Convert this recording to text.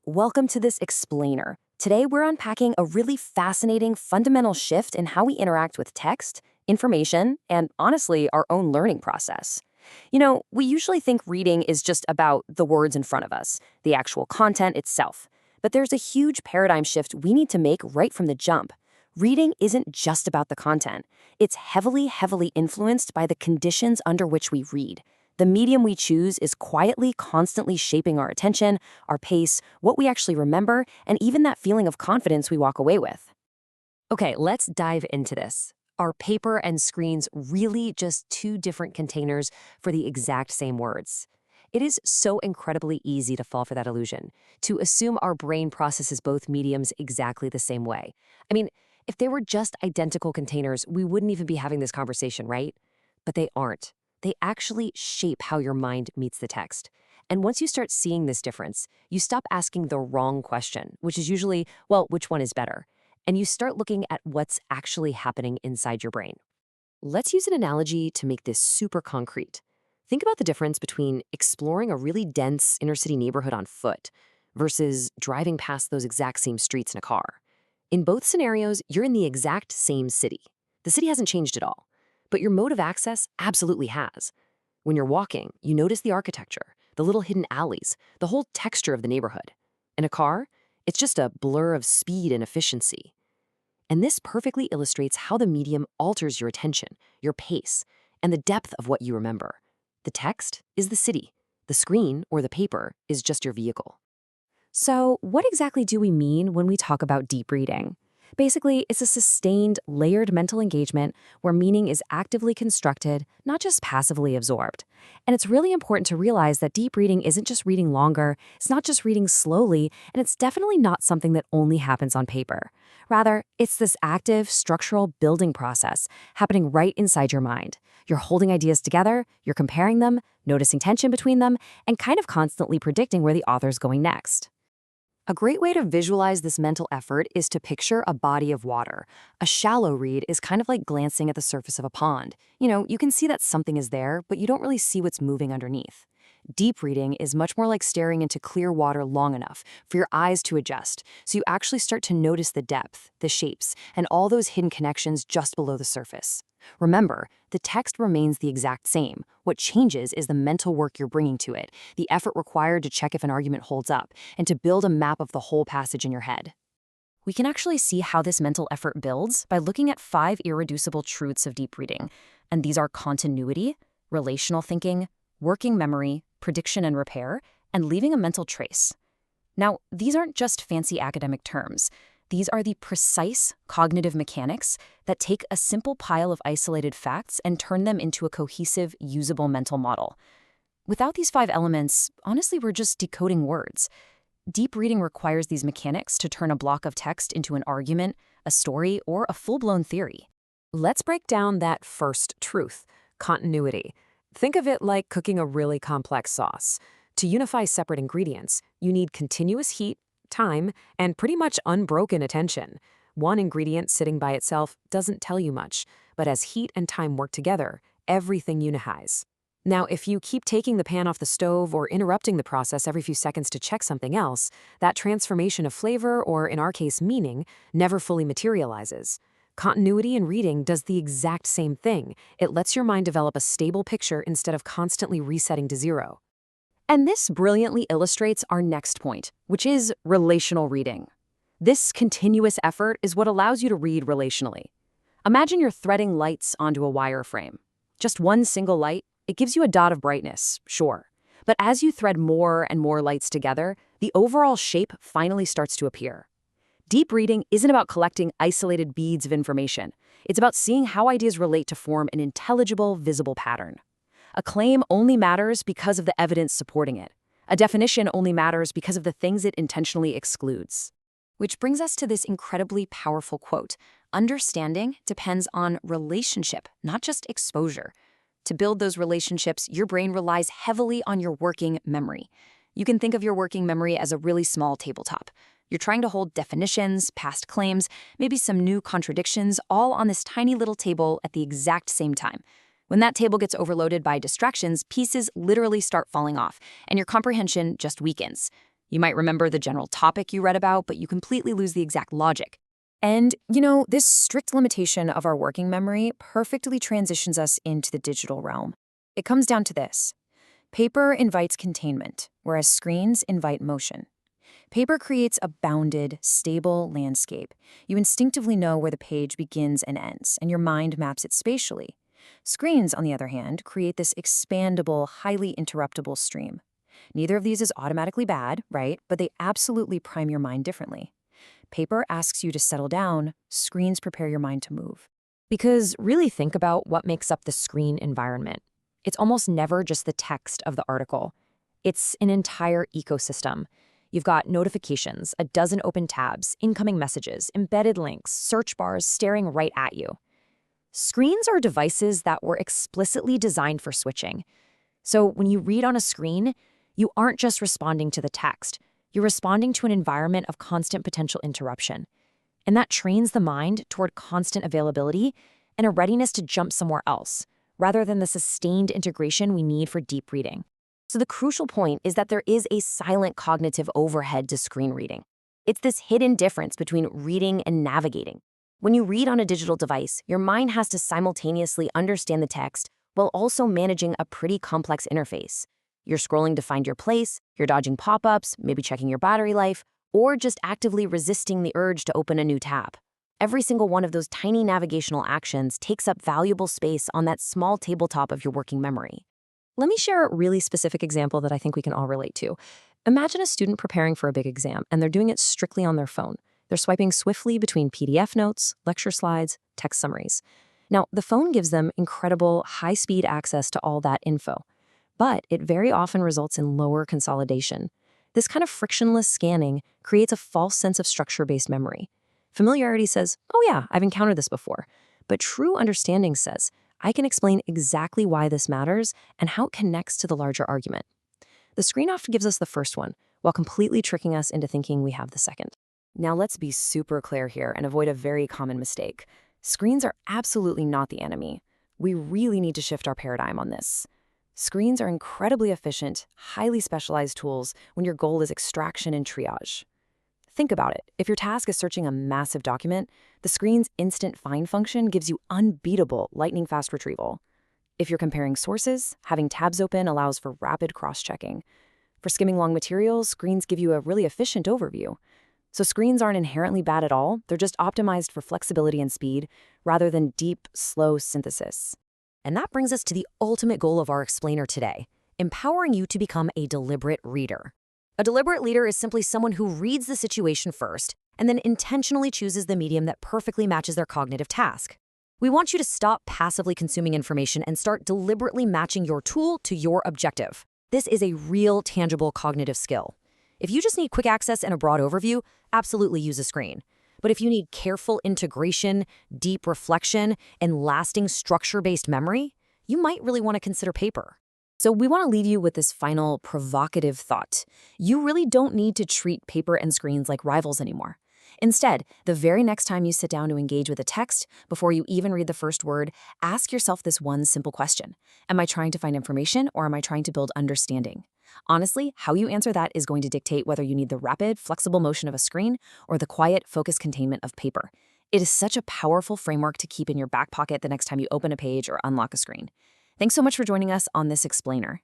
welcome to this explainer. Today we're unpacking a really fascinating fundamental shift in how we interact with text, information, and honestly, our own learning process. We usually think reading is just about the words in front of us, the actual content itself. But there's a huge paradigm shift we need to make right from the jump. Reading isn't just about the content. It's heavily influenced by the conditions under which we read. The medium we choose is quietly, constantly shaping our attention, our pace, what we actually remember, and even that feeling of confidence we walk away with. Okay, let's dive into this. Are paper and screens really just two different containers for the exact same words? It is so incredibly easy to fall for that illusion, to assume our brain processes both mediums exactly the same way. I mean, if they were just identical containers, we wouldn't even be having this conversation, right? But they aren't. They actually shape how your mind meets the text. And once you start seeing this difference, you stop asking the wrong question, which is usually, well, which one is better? And you start looking at what's actually happening inside your brain. Let's use an analogy to make this super concrete. Think about the difference between exploring a really dense inner-city neighborhood on foot versus driving past those exact same streets in a car. In both scenarios, you're in the exact same city. The city hasn't changed at all. But your mode of access absolutely has. When you're walking, you notice the architecture, the little hidden alleys, the whole texture of the neighborhood. In a car, it's just a blur of speed and efficiency. And this perfectly illustrates how the medium alters your attention, your pace, and the depth of what you remember. The text is the city. The screen, or the paper, is just your vehicle. So, what exactly do we mean when we talk about deep reading? Basically, it's a sustained, layered mental engagement where meaning is actively constructed, not just passively absorbed. And it's really important to realize that deep reading isn't just reading longer, it's not just reading slowly, and it's definitely not something that only happens on paper. Rather, it's this active, structural building process happening right inside your mind. You're holding ideas together, you're comparing them, noticing tension between them, and kind of constantly predicting where the author's going next. A great way to visualize this mental effort is to picture a body of water. A shallow read is kind of like glancing at the surface of a pond. You can see that something is there, but you don't really see what's moving underneath. Deep reading is much more like staring into clear water long enough for your eyes to adjust, so you actually start to notice the depth, the shapes, and all those hidden connections just below the surface. Remember, the text remains the exact same. What changes is the mental work you're bringing to it, the effort required to check if an argument holds up, and to build a map of the whole passage in your head. We can actually see how this mental effort builds by looking at 5 irreducible truths of deep reading, and these are continuity, relational thinking, working memory, prediction and repair, and leaving a mental trace. Now, these aren't just fancy academic terms. These are the precise cognitive mechanics that take a simple pile of isolated facts and turn them into a cohesive, usable mental model. Without these 5 elements, honestly, we're just decoding words. Deep reading requires these mechanics to turn a block of text into an argument, a story, or a full-blown theory. Let's break down that first truth, continuity. Think of it like cooking a really complex sauce. To unify separate ingredients, you need continuous heat, time, and pretty much unbroken attention. One ingredient sitting by itself doesn't tell you much, but as heat and time work together, everything unifies. Now, if you keep taking the pan off the stove or interrupting the process every few seconds to check something else, that transformation of flavor, or in our case, meaning, never fully materializes. Continuity in reading does the exact same thing. It lets your mind develop a stable picture instead of constantly resetting to zero. And this brilliantly illustrates our next point, which is relational reading. This continuous effort is what allows you to read relationally. Imagine you're threading lights onto a wire frame. Just one single light, it gives you a dot of brightness, sure. But as you thread more and more lights together, the overall shape finally starts to appear. Deep reading isn't about collecting isolated beads of information. It's about seeing how ideas relate to form an intelligible, visible pattern. A claim only matters because of the evidence supporting it. A definition only matters because of the things it intentionally excludes. Which brings us to this incredibly powerful quote: "Understanding depends on relationship, not just exposure." To build those relationships, your brain relies heavily on your working memory. You can think of your working memory as a really small tabletop. You're trying to hold definitions, past claims, maybe some new contradictions, all on this tiny little table at the exact same time. When that table gets overloaded by distractions, pieces literally start falling off, and your comprehension just weakens. You might remember the general topic you read about, but you completely lose the exact logic. And, this strict limitation of our working memory perfectly transitions us into the digital realm. It comes down to this. Paper invites containment, whereas screens invite motion. Paper creates a bounded, stable landscape. You instinctively know where the page begins and ends, and your mind maps it spatially. Screens, on the other hand, create this expandable, highly interruptible stream. Neither of these is automatically bad, right? But they absolutely prime your mind differently. Paper asks you to settle down, screens prepare your mind to move. Because really think about what makes up the screen environment. It's almost never just the text of the article. It's an entire ecosystem. You've got notifications, a dozen open tabs, incoming messages, embedded links, search bars staring right at you. Screens are devices that were explicitly designed for switching. So when you read on a screen, you aren't just responding to the text. You're responding to an environment of constant potential interruption. And that trains the mind toward constant availability and a readiness to jump somewhere else, rather than the sustained integration we need for deep reading. So the crucial point is that there is a silent cognitive overhead to screen reading. It's this hidden difference between reading and navigating. When you read on a digital device, your mind has to simultaneously understand the text while also managing a pretty complex interface. You're scrolling to find your place, you're dodging pop-ups, maybe checking your battery life, or just actively resisting the urge to open a new tab. Every single one of those tiny navigational actions takes up valuable space on that small tabletop of your working memory. Let me share a really specific example that I think we can all relate to. Imagine a student preparing for a big exam, and they're doing it strictly on their phone. They're swiping swiftly between PDF notes, lecture slides, text summaries. Now, the phone gives them incredible, high-speed access to all that info, but it very often results in lower consolidation. This kind of frictionless scanning creates a false sense of structure-based memory. Familiarity says, oh yeah, I've encountered this before. But true understanding says, I can explain exactly why this matters and how it connects to the larger argument. The screen often gives us the first one, while completely tricking us into thinking we have the second. Now let's be super clear here and avoid a very common mistake. Screens are absolutely not the enemy. We really need to shift our paradigm on this. Screens are incredibly efficient, highly specialized tools when your goal is extraction and triage. Think about it. If your task is searching a massive document, the screen's instant find function gives you unbeatable lightning-fast retrieval. If you're comparing sources, having tabs open allows for rapid cross-checking. For skimming long materials, screens give you a really efficient overview. So screens aren't inherently bad at all, they're just optimized for flexibility and speed, rather than deep, slow synthesis. And that brings us to the ultimate goal of our explainer today, empowering you to become a deliberate reader. A deliberate reader is simply someone who reads the situation first and then intentionally chooses the medium that perfectly matches their cognitive task. We want you to stop passively consuming information and start deliberately matching your tool to your objective. This is a real, tangible cognitive skill. If you just need quick access and a broad overview, absolutely use a screen. But if you need careful integration, deep reflection, and lasting structure-based memory, you might really want to consider paper. So we want to leave you with this final provocative thought. You really don't need to treat paper and screens like rivals anymore. Instead, the very next time you sit down to engage with a text, before you even read the first word, ask yourself this one simple question. Am I trying to find information or am I trying to build understanding? Honestly, how you answer that is going to dictate whether you need the rapid, flexible motion of a screen or the quiet, focused containment of paper. It is such a powerful framework to keep in your back pocket the next time you open a page or unlock a screen. Thanks so much for joining us on this explainer.